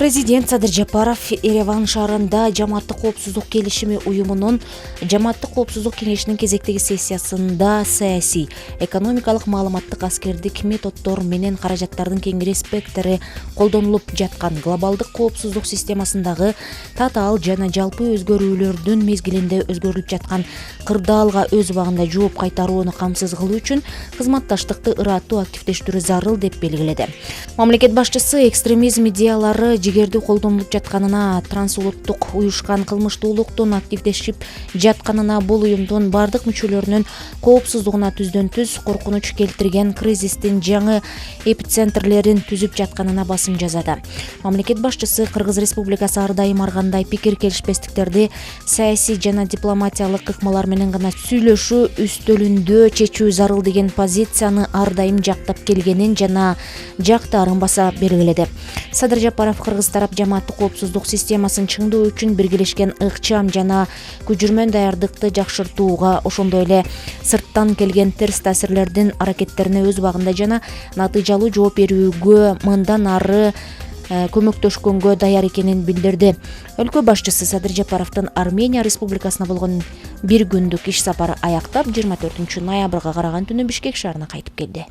Президент Садыр Жапаров Ереван шаарында Жамааттык коопсуздук келишими уюмунун Жамааттык коопсуздук кеңешинин кезектеги сессиясында саясий, экономикалык маалыматтык аскердик методдор менен каражаттардын кеңири спектрі колдонулуп жаткан глобалдык коопсуздук системасындагы татаал жана жалпы өзгөрүүлөрдүн мезгилинде өзгөрүлүп жаткан кырдаалга өз убагында жооп кайтарууну камсыз кылуу үчүн кызматташтыкты ыраттуу активдештирүү зарыл деп белгиледи. Мамлекет башчысы экстремизм идеялары жигерди колдонулуп жатканына, трансулуттук уюшкан кылмыштуулуктун активдешип жатканына, бул уюмдун бардык мүчөлөрүнүн коопсуздугуна түздөн-түз коркунуч келтирген кризистин жаңы эпицентрлерин түзүп жатканына басым жасады. Мамлекет башчысы Кыргыз Республикасы ар дайым ар кандай пикир келишпестиктерди саясий жана дипломатиялык ыкмалар менен гана сүйлөшүү үстөлүндө чечүү зарыл деген позицияны ар дайым жактап келгенин жана жактаарын баса белгиледи. Садыр Жапаров кыргыз тарап жамааттык коопсуздук системасын чыңдоо үчүн биргелешкен ыкчам жана күжүрмөн даярдыкты жакшыртууга, ошондой эле сырттан келген терс таасирлердин аракеттерине өз убагында жана натыйжалуу жооп берүүгө мындан ары көмөктөшкөнгө даяр экенин билдирди. Өлкө башчысы Садыр Жапаровдун Армения Республикасына болгон бир күндүк иш сапары аяктап 24 ноябрга караган түнү Бишкек шаарына кайтып келди.